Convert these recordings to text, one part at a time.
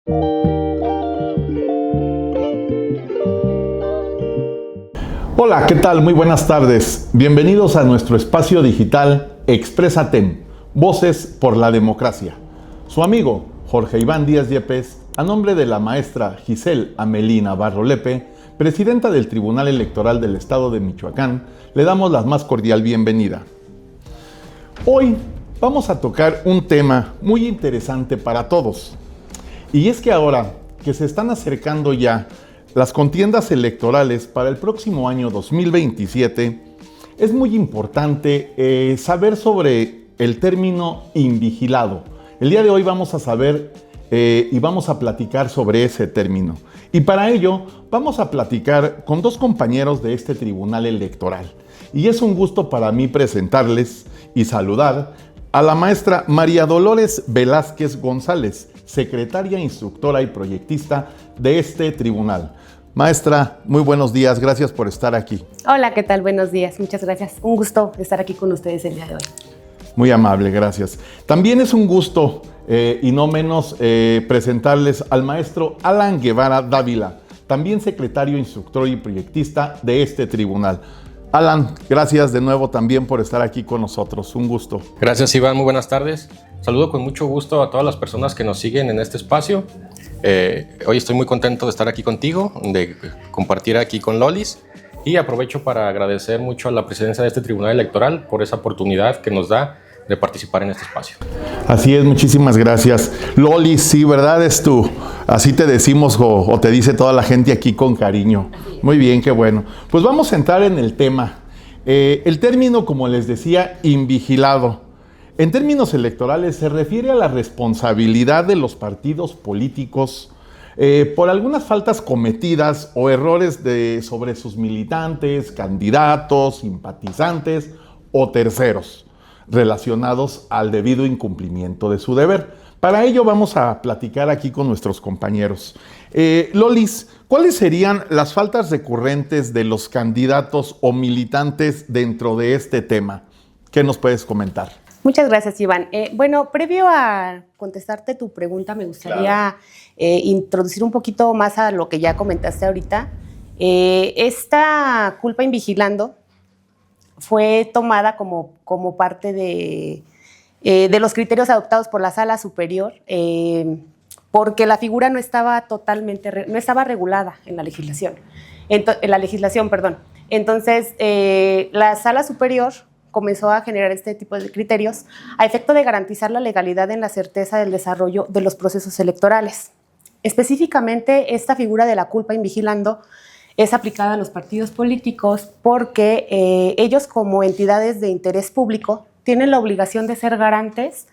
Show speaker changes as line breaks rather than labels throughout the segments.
Hola, ¿qué tal? Muy buenas tardes. Bienvenidos a nuestro espacio digital Expresatem, Voces por la Democracia. Su amigo Jorge Iván Díaz Yepes, a nombre de la maestra Giselle Amelina Navarro Lepe, presidenta del Tribunal Electoral del Estado de Michoacán, le damos la más cordial bienvenida. Hoy vamos a tocar un tema muy interesante para todos. Y es que ahora que se están acercando ya las contiendas electorales para el próximo año 2027, es muy importante saber sobre el término invigilado. El día de hoy vamos a saber y vamos a platicar sobre ese término. Y para ello vamos a platicar con dos compañeros de este tribunal electoral. Y es un gusto para mí presentarles y saludar a la maestra María Dolores Velázquez González, secretaria, instructora y proyectista de este tribunal. Maestra, muy buenos días, gracias por estar aquí.
Hola, ¿qué tal? Buenos días, muchas gracias. Un gusto estar aquí con ustedes el día de hoy.
Muy amable, gracias. También es un gusto, y no menos, presentarles al maestro Alan Guevara Dávila, también secretario, instructor y proyectista de este tribunal. Alan, gracias de nuevo también por estar aquí con nosotros, un gusto.
Gracias, Iván, muy buenas tardes. Saludo con mucho gusto a todas las personas que nos siguen en este espacio. Hoy estoy muy contento de estar aquí contigo, de compartir aquí con Lolis, y aprovecho para agradecer mucho a la presidencia de este Tribunal Electoral por esa oportunidad que nos da de participar en este espacio.
Así es, muchísimas gracias. Lolis, sí, ¿verdad? Es tú. Así te decimos o te dice toda la gente aquí con cariño. Muy bien, qué bueno. Pues vamos a entrar en el tema. El término, como les decía, invigilado. En términos electorales se refiere a la responsabilidad de los partidos políticos por algunas faltas cometidas o errores sobre sus militantes, candidatos, simpatizantes o terceros relacionados al debido incumplimiento de su deber. Para ello vamos a platicar aquí con nuestros compañeros. Lolis, ¿cuáles serían las faltas recurrentes de los candidatos o militantes dentro de este tema? ¿Qué nos puedes comentar?
Muchas gracias, Iván. Bueno, previo a contestarte tu pregunta, me gustaría introducir un poquito más a lo que ya comentaste ahorita. Esta culpa invigilando fue tomada como parte de los criterios adoptados por la Sala Superior, porque la figura no estaba regulada en la legislación. Entonces, la Sala Superior comenzó a generar este tipo de criterios a efecto de garantizar la legalidad en la certeza del desarrollo de los procesos electorales. Específicamente, esta figura de la culpa invigilando es aplicada a los partidos políticos porque ellos, como entidades de interés público, tienen la obligación de ser garantes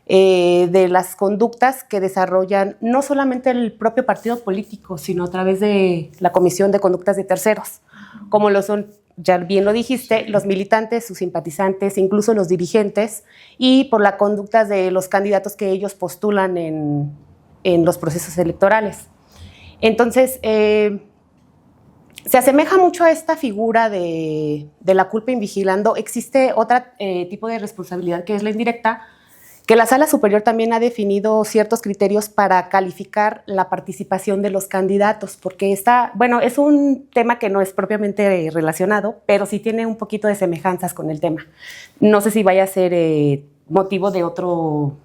de las conductas que desarrollan no solamente el propio partido político, sino a través de la Comisión de Conductas de Terceros, como lo son, ya bien lo dijiste, los militantes, sus simpatizantes, incluso los dirigentes, y por la conducta de los candidatos que ellos postulan en los procesos electorales. Entonces, se asemeja mucho a esta figura de la culpa invigilando. Existe otro tipo de responsabilidad que es la indirecta, que la Sala Superior también ha definido ciertos criterios para calificar la participación de los candidatos, porque es un tema que no es propiamente relacionado, pero sí tiene un poquito de semejanzas con el tema. No sé si vaya a ser motivo de otro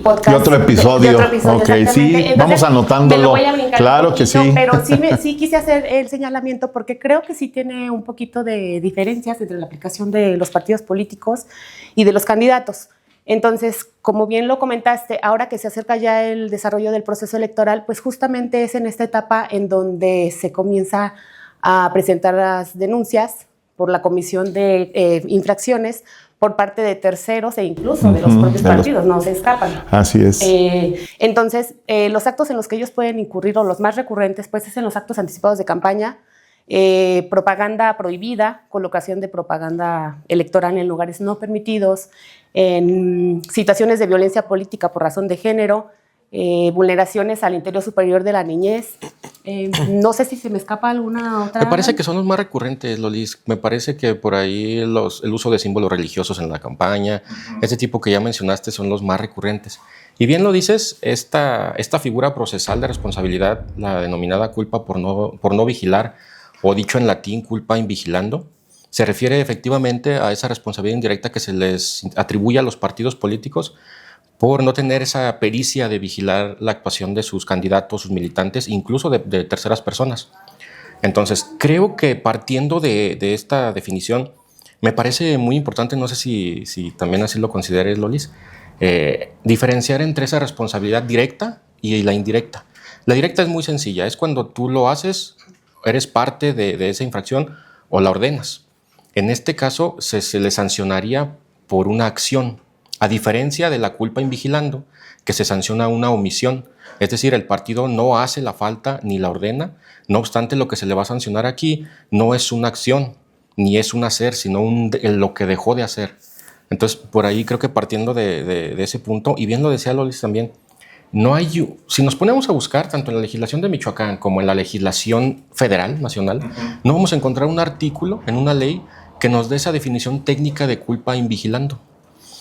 podcast.
De otro episodio. Ok, sí, entonces, vamos anotándolo. Claro que sí.
Pero sí quise hacer el señalamiento porque creo que sí tiene un poquito de diferencias entre la aplicación de los partidos políticos y de los candidatos. Entonces, como bien lo comentaste, ahora que se acerca ya el desarrollo del proceso electoral, pues justamente es en esta etapa en donde se comienza a presentar las denuncias por la Comisión de Infracciones por parte de terceros e incluso de los propios partidos, no se escapan.
Así es.
Entonces, los actos en los que ellos pueden incurrir, o los más recurrentes, pues es en los actos anticipados de campaña, propaganda prohibida, colocación de propaganda electoral en lugares no permitidos, en situaciones de violencia política por razón de género, vulneraciones al interior superior de la niñez. No sé si se me escapa alguna otra.
Me parece que son los más recurrentes, Lolis. Me parece que por ahí el uso de símbolos religiosos en la campaña, ese tipo que ya mencionaste, son los más recurrentes. Y bien lo dices, esta figura procesal de responsabilidad, la denominada culpa por no vigilar, o dicho en latín, culpa in vigilando, se refiere efectivamente a esa responsabilidad indirecta que se les atribuye a los partidos políticos por no tener esa pericia de vigilar la actuación de sus candidatos, sus militantes, incluso de terceras personas. Entonces, creo que partiendo de esta definición, me parece muy importante, no sé si también así lo consideres, Lolis, diferenciar entre esa responsabilidad directa y la indirecta. La directa es muy sencilla, es cuando tú lo haces, eres parte de esa infracción o la ordenas. En este caso, se le sancionaría por una acción, a diferencia de la culpa invigilando, que se sanciona una omisión. Es decir, el partido no hace la falta ni la ordena, no obstante lo que se le va a sancionar aquí no es una acción, ni es un hacer, sino lo que dejó de hacer. Entonces, por ahí creo que partiendo de ese punto, y bien lo decía Lolis también, si nos ponemos a buscar tanto en la legislación de Michoacán como en la legislación federal, nacional, no vamos a encontrar un artículo en una ley que nos dé esa definición técnica de culpa invigilando.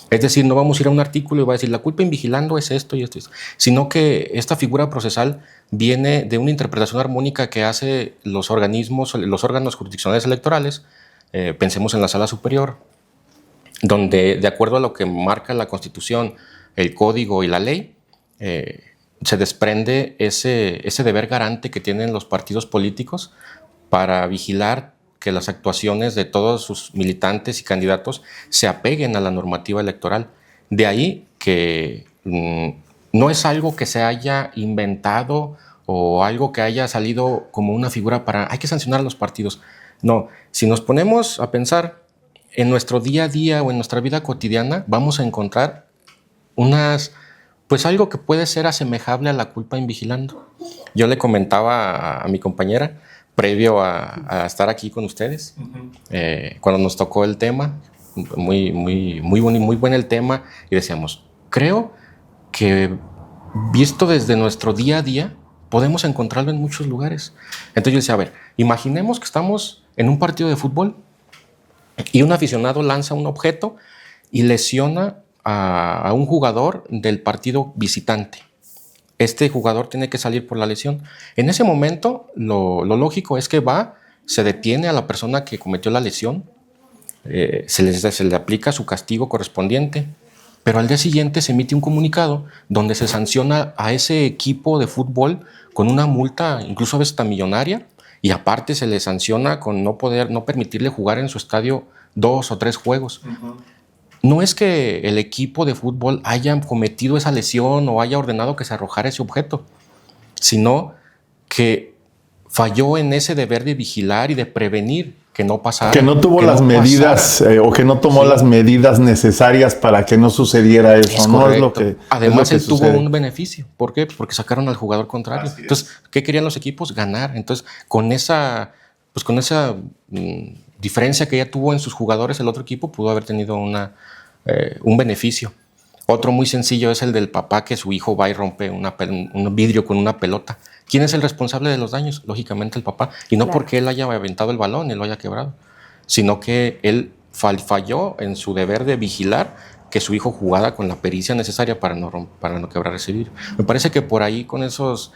Es decir, no vamos a ir a un artículo y va a decir la culpa invigilando es esto y esto, sino que esta figura procesal viene de una interpretación armónica que hace los órganos jurisdiccionales electorales. Pensemos en la Sala Superior, donde de acuerdo a lo que marca la Constitución, el Código y la ley, se desprende ese deber garante que tienen los partidos políticos para vigilar que las actuaciones de todos sus militantes y candidatos se apeguen a la normativa electoral. De ahí que no es algo que se haya inventado o algo que haya salido como una figura para hay que sancionar a los partidos. No, si nos ponemos a pensar en nuestro día a día o en nuestra vida cotidiana, vamos a encontrar algo que puede ser asemejable a la culpa invigilando. Yo le comentaba a mi compañera, previo a estar aquí con ustedes, cuando nos tocó el tema, muy bueno el tema, y decíamos, creo que visto desde nuestro día a día, podemos encontrarlo en muchos lugares. Entonces yo decía, a ver, imaginemos que estamos en un partido de fútbol y un aficionado lanza un objeto y lesiona a un jugador del partido visitante. Este jugador tiene que salir por la lesión. En ese momento, lo lógico es que se detiene a la persona que cometió la lesión, se le aplica su castigo correspondiente, pero al día siguiente se emite un comunicado donde se sanciona a ese equipo de fútbol con una multa, incluso a veces hasta millonaria, y aparte se le sanciona con no permitirle jugar en su estadio 2 o 3 juegos. No es que el equipo de fútbol haya cometido esa lesión o haya ordenado que se arrojara ese objeto, sino que falló en ese deber de vigilar y de prevenir que no pasara.
Que no tuvo las medidas o que no tomó las medidas necesarias para que no sucediera eso.
No es lo que además él tuvo un beneficio. ¿Por qué? Porque sacaron al jugador contrario. Entonces, ¿qué querían los equipos? Ganar. Entonces, con esa diferencia que ella tuvo en sus jugadores, el otro equipo pudo haber tenido un beneficio. Otro muy sencillo es el del papá que su hijo va y rompe un vidrio con una pelota. ¿Quién es el responsable de los daños? Lógicamente el papá. Y no porque él haya aventado el balón y lo haya quebrado, sino que él falló en su deber de vigilar que su hijo jugara con la pericia necesaria para no quebrar ese vidrio. Me parece que por ahí con esos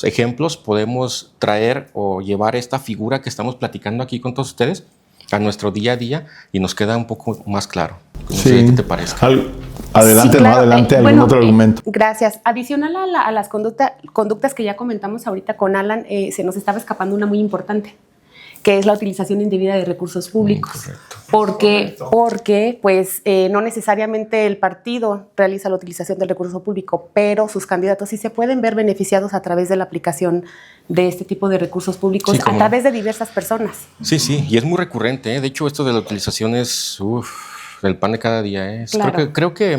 ejemplos podemos traer o llevar esta figura que estamos platicando aquí con todos ustedes a nuestro día a día y nos queda un poco más claro. No sé qué te parece.
Adelante, sí, claro. Adelante, algún otro argumento.
Gracias. Adicional a las conductas que ya comentamos ahorita con Alan, se nos estaba escapando una muy importante, que es la utilización indebida de recursos públicos. Porque pues, no necesariamente el partido realiza la utilización del recurso público, pero sus candidatos sí se pueden ver beneficiados a través de la aplicación de este tipo de recursos públicos a través de diversas personas.
Sí, y es muy recurrente. De hecho, esto de la utilización es el pan de cada día. Claro. Creo que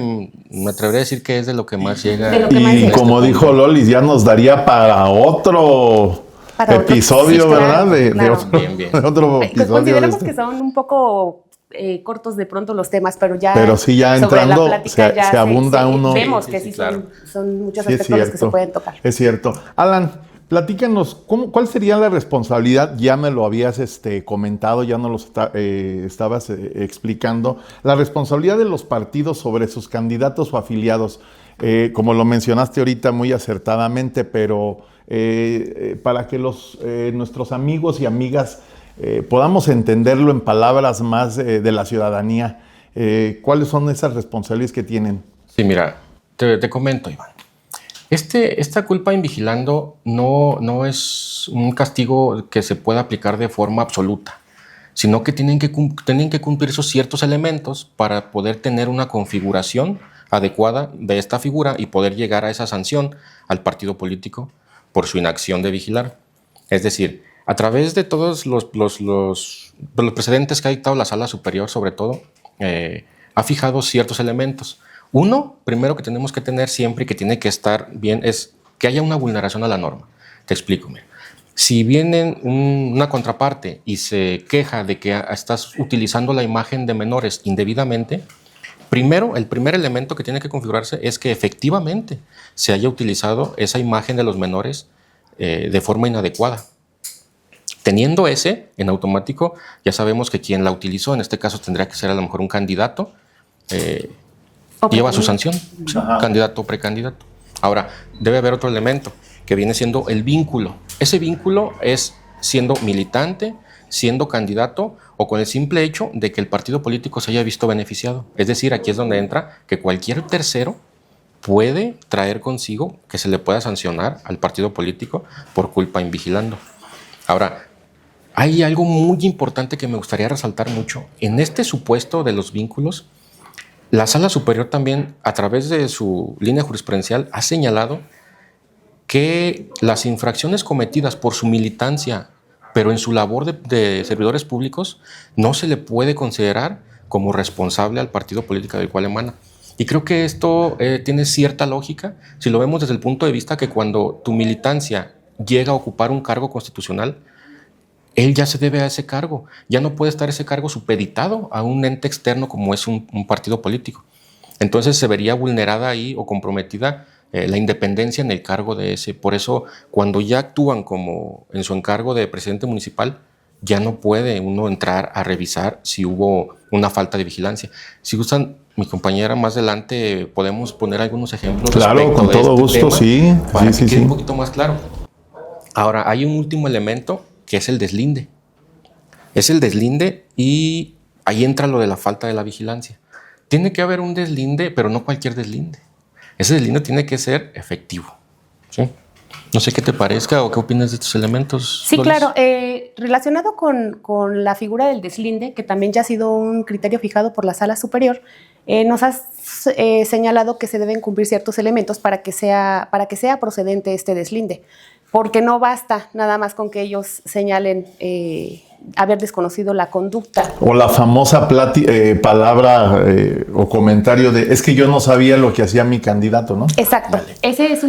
me atrevería a decir que es de lo que más llega.
Y como dijo Lolis, ya nos daría para otro episodio, sí, ¿verdad?
Claro.
De otro episodio.
Consideramos que son un poco cortos de pronto los temas, pero ya,
pero sí, ya
sobre
entrando,
la plática ya
se abunda uno.
Vemos que sí,
claro.
son muchos
Sí, es
aspectos los que se
cierto,
pueden tocar.
es cierto. Alan, platícanos, ¿cuál sería la responsabilidad? Ya me lo habías comentado, ya nos lo estabas explicando. La responsabilidad de los partidos sobre sus candidatos o afiliados, como lo mencionaste ahorita muy acertadamente, pero para que nuestros amigos y amigas podamos entenderlo en palabras más de la ciudadanía, ¿cuáles son esas responsabilidades que tienen?
Sí, mira, te comento, Iván. Esta culpa en vigilando no es un castigo que se pueda aplicar de forma absoluta, sino que tienen que cumplir esos ciertos elementos para poder tener una configuración adecuada de esta figura y poder llegar a esa sanción al partido político por su inacción de vigilar. Es decir, a través de todos los precedentes que ha dictado la Sala Superior, sobre todo, ha fijado ciertos elementos. Uno, primero que tenemos que tener siempre y que tiene que estar bien es que haya una vulneración a la norma. Te explico. Mira. Si viene una contraparte y se queja de que estás utilizando la imagen de menores indebidamente, el primer elemento que tiene que configurarse es que efectivamente se haya utilizado esa imagen de los menores de forma inadecuada. Teniendo ese, en automático, ya sabemos que quien la utilizó, en este caso tendría que ser a lo mejor un candidato, lleva su sanción, ¿sí? Candidato o precandidato. Ahora, debe haber otro elemento que viene siendo el vínculo. Ese vínculo es siendo militante, siendo candidato o con el simple hecho de que el partido político se haya visto beneficiado. Es decir, aquí es donde entra que cualquier tercero puede traer consigo que se le pueda sancionar al partido político por culpa en vigilando. Ahora, hay algo muy importante que me gustaría resaltar mucho. En este supuesto de los vínculos, la Sala Superior también, a través de su línea jurisprudencial, ha señalado que las infracciones cometidas por su militancia, pero en su labor de servidores públicos, no se le puede considerar como responsable al partido político del cual emana. Y creo que esto tiene cierta lógica si lo vemos desde el punto de vista que cuando tu militancia llega a ocupar un cargo constitucional, él ya se debe a ese cargo, ya no puede estar ese cargo supeditado a un ente externo como es un partido político. Entonces se vería vulnerada ahí o comprometida la independencia en el cargo de ese. Por eso, cuando ya actúan como en su encargo de presidente municipal, ya no puede uno entrar a revisar si hubo una falta de vigilancia. Si gustan, mi compañera, más adelante podemos poner algunos ejemplos.
Claro, con todo gusto, sí.
Para que quede un poquito más claro. Ahora, hay un último elemento que es el deslinde. Es el deslinde y ahí entra lo de la falta de la vigilancia. Tiene que haber un deslinde, pero no cualquier deslinde. Ese deslinde tiene que ser efectivo, ¿sí? No sé qué te parezca o qué opinas de estos elementos.
Sí,
Lolis.
claro. Relacionado con la figura del deslinde, que también ya ha sido un criterio fijado por la Sala Superior, nos has señalado que se deben cumplir ciertos elementos para que sea procedente este deslinde, porque no basta nada más con que ellos señalen haber desconocido la conducta. O
la famosa palabra o comentario de es que yo no sabía lo que hacía mi candidato, ¿no?
Exacto. Vale. Ese es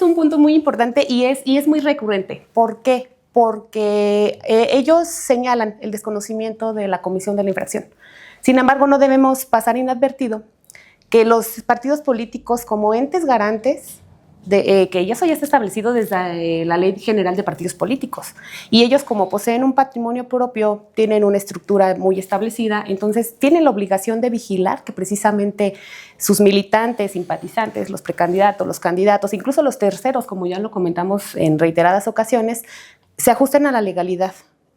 un punto muy importante y es muy recurrente. ¿Por qué? Porque ellos señalan el desconocimiento de la comisión de la infracción. Sin embargo, no debemos pasar inadvertido que los partidos políticos como entes garantes que eso ya está establecido desde la Ley General de Partidos Políticos. Y ellos, como poseen un patrimonio propio, tienen una estructura muy establecida, entonces tienen la obligación de vigilar que precisamente sus militantes, simpatizantes, los precandidatos, los candidatos, incluso los terceros, como ya lo comentamos en reiteradas ocasiones, se ajusten a la legalidad.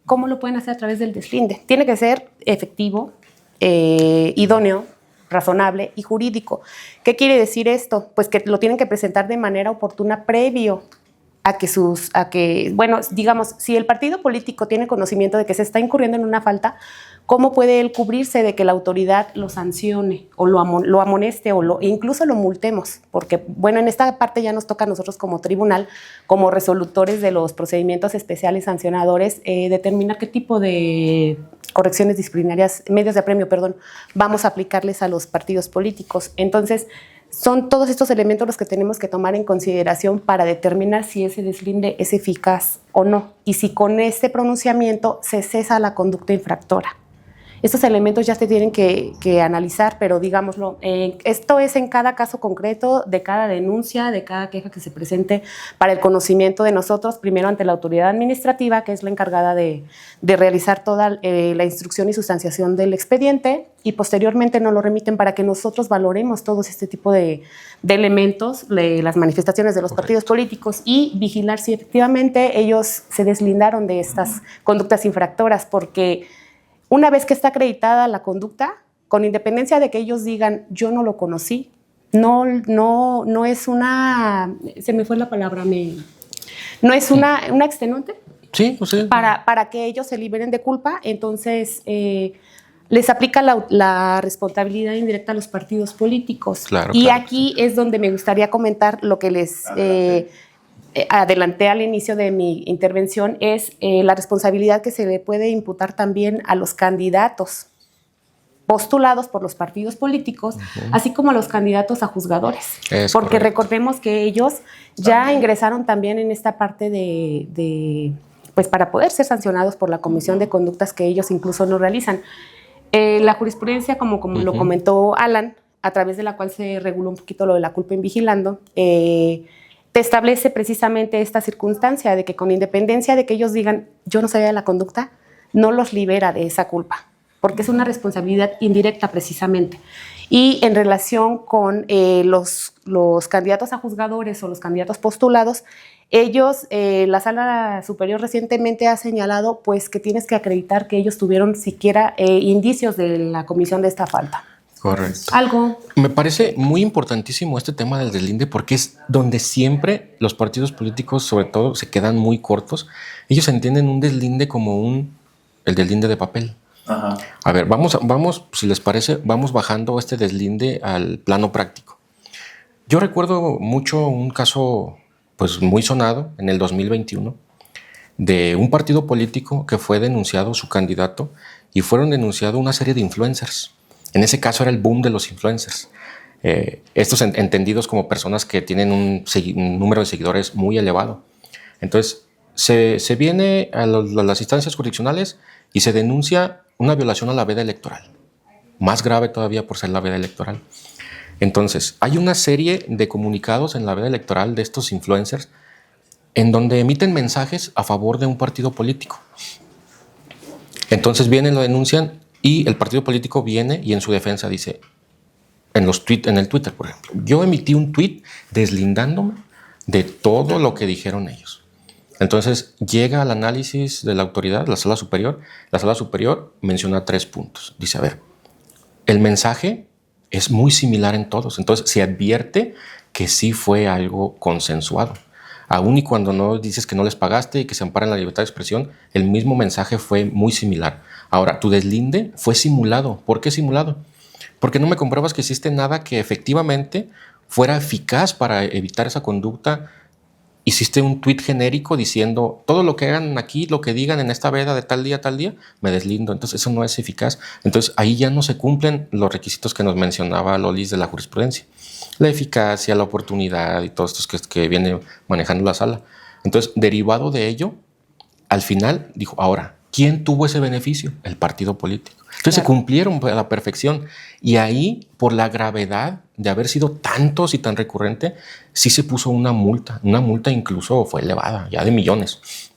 ¿Cómo lo pueden hacer? A través del deslinde. Tiene que ser efectivo, idóneo, razonable y jurídico. ¿Qué quiere decir esto? Pues que lo tienen que presentar de manera oportuna previo a que, bueno, digamos, si el partido político tiene conocimiento de que se está incurriendo en una falta, ¿cómo puede él cubrirse de que la autoridad lo sancione o lo amoneste o incluso lo multemos? Porque, bueno, en esta parte ya nos toca a nosotros como tribunal, como resolutores de los procedimientos especiales sancionadores, determinar qué tipo de correcciones disciplinarias, medios de apremio, vamos a aplicarles a los partidos políticos. Entonces, son todos estos elementos los que tenemos que tomar en consideración para determinar si ese deslinde es eficaz o no, y si con este pronunciamiento se cesa la conducta infractora. Estos elementos ya se tienen que analizar, pero digámoslo, esto es en cada caso concreto, de cada denuncia, de cada queja que se presente para el conocimiento de nosotros, primero ante la autoridad administrativa, que es la encargada de realizar toda la instrucción y sustanciación del expediente, y posteriormente nos lo remiten para que nosotros valoremos todo este tipo de elementos, las manifestaciones de los partidos políticos, y vigilar si efectivamente ellos se deslindaron de estas conductas infractoras, porque una vez que está acreditada la conducta, con independencia de que ellos digan, yo no lo conocí, no es una, se me fue la palabra, no es una extenuante.
Sí, o sea,
para que ellos se liberen de culpa, entonces les aplica la responsabilidad indirecta a los partidos políticos.
Claro,
y
claro.
aquí es donde me gustaría comentar lo que les adelanté al inicio de mi intervención, es la responsabilidad que se le puede imputar también a los candidatos postulados por los partidos políticos, así como a los candidatos a juzgadores.
Es
porque
correcto.
Recordemos que ellos ya ingresaron también en esta parte pues para poder ser sancionados por la comisión de conductas que ellos incluso no realizan. La jurisprudencia, como lo comentó Alan, a través de la cual se reguló un poquito lo de la culpa en vigilando, te establece precisamente esta circunstancia de que con independencia de que ellos digan yo no sabía de la conducta, no los libera de esa culpa, porque es una responsabilidad indirecta precisamente. Y en relación con los candidatos a juzgadores o los candidatos postulados, ellos, la Sala Superior recientemente ha señalado pues que tienes que acreditar que ellos tuvieron siquiera indicios de la comisión de esta falta.
Correcto.
Algo.
Me parece muy importantísimo este tema del deslinde porque es donde siempre los partidos políticos, sobre todo, se quedan muy cortos. Ellos entienden un deslinde como el deslinde de papel.
Ajá.
A ver, vamos, si les parece, vamos bajando este deslinde al plano práctico. Yo recuerdo mucho un caso pues muy sonado en el 2021 de un partido político que fue denunciado su candidato y fueron denunciados una serie de influencers. En ese caso era el boom de los influencers. Estos entendidos como personas que tienen un número de seguidores muy elevado. Entonces, se viene a las instancias jurisdiccionales y se denuncia una violación a la veda electoral. Más grave todavía por ser la veda electoral. Entonces, hay una serie de comunicados en la veda electoral de estos influencers en donde emiten mensajes a favor de un partido político. Entonces vienen, lo denuncian y el partido político viene y en su defensa dice, en el Twitter, por ejemplo, yo emití un tweet deslindándome de todo lo que dijeron ellos. Entonces llega al análisis de la autoridad, la sala superior menciona 3 puntos. Dice, a ver, el mensaje es muy similar en todos, entonces se advierte que sí fue algo consensuado. Aún y cuando no dices que no les pagaste y que se ampara en la libertad de expresión, el mismo mensaje fue muy similar. Ahora, tu deslinde fue simulado. ¿Por qué simulado? Porque no me compruebas que existe nada que efectivamente fuera eficaz para evitar esa conducta. Hiciste un tuit genérico diciendo todo lo que hagan aquí, lo que digan en esta veda de tal día, me deslindo. Entonces eso no es eficaz. Entonces ahí ya no se cumplen los requisitos que nos mencionaba Lolis de la jurisprudencia. La eficacia, la oportunidad y todos estos que viene manejando la sala. Entonces, derivado de ello, al final dijo, ahora, ¿quién tuvo ese beneficio? El partido político. Entonces se cumplieron a la perfección. Y ahí, por la gravedad de haber sido tantos y tan recurrente, sí se puso una multa. Una multa incluso fue elevada, ya de millones.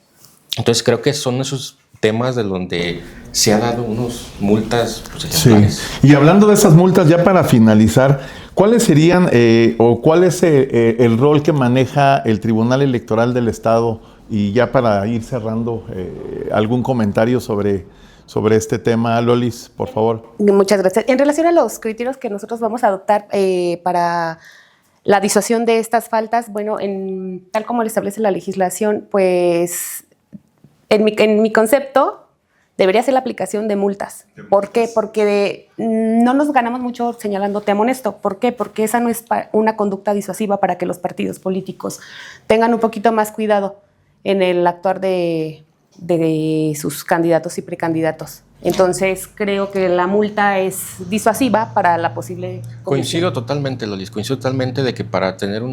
Entonces creo que son esos temas de donde se ha dado unas multas pues, ejemplares.
Sí. Y hablando de esas multas, ya para finalizar, ¿cuáles serían o cuál es el rol que maneja el Tribunal Electoral del Estado? Y ya para ir cerrando, algún comentario sobre este tema, Lolis, por favor.
Muchas gracias. En relación a los criterios que nosotros vamos a adoptar para la disuasión de estas faltas, bueno, tal como lo establece la legislación, pues en mi concepto debería ser la aplicación de multas. ¿Por qué? Porque no nos ganamos mucho señalando te amonesto. ¿Por qué? Porque esa no es una conducta disuasiva para que los partidos políticos tengan un poquito más cuidado en el actuar de sus candidatos y precandidatos. Entonces, creo que la multa es disuasiva para la posible comisión.
Coincido totalmente, Lolis. Coincido totalmente de que para tener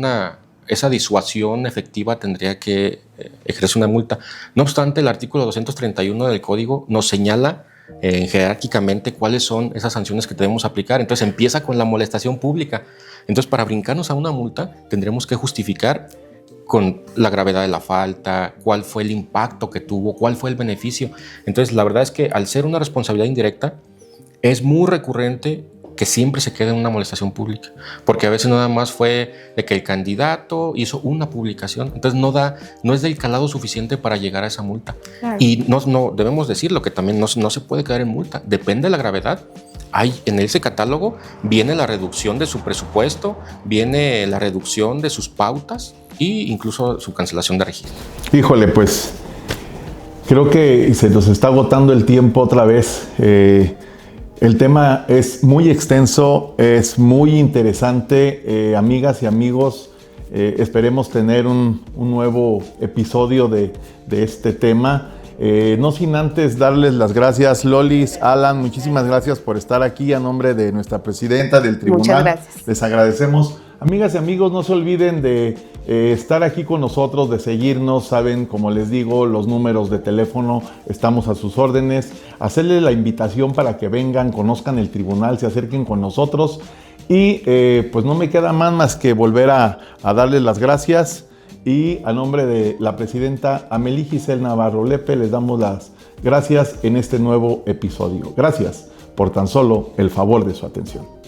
esa disuasión efectiva tendría que ejercer una multa. No obstante, el artículo 231 del Código nos señala jerárquicamente cuáles son esas sanciones que debemos aplicar. Entonces empieza con la molestación pública. Entonces, para brincarnos a una multa, tendremos que justificar con la gravedad de la falta, cuál fue el impacto que tuvo, cuál fue el beneficio. Entonces, la verdad es que al ser una responsabilidad indirecta, es muy recurrente que siempre se quede en una molestación pública, porque a veces nada más fue de que el candidato hizo una publicación, entonces no es del calado suficiente para llegar a esa multa. Claro. Y no debemos decirlo, que también no se puede quedar en multa, depende de la gravedad. En ese catálogo viene la reducción de su presupuesto, viene la reducción de sus pautas e incluso su cancelación de registro.
Híjole, pues creo que se nos está agotando el tiempo otra vez. El tema es muy extenso, es muy interesante. Amigas y amigos, esperemos tener un nuevo episodio de este tema. No sin antes darles las gracias, Lolis, Alan, muchísimas gracias por estar aquí a nombre de nuestra presidenta del tribunal.
Muchas gracias.
Les agradecemos. Amigas y amigos, no se olviden de estar aquí con nosotros, de seguirnos. Saben, como les digo, los números de teléfono, estamos a sus órdenes. Hacerles la invitación para que vengan, conozcan el tribunal, se acerquen con nosotros. Y pues no me queda más que volver a darles las gracias. Y a nombre de la presidenta Amelie Giselle Navarro Lepe, les damos las gracias en este nuevo episodio. Gracias por tan solo el favor de su atención.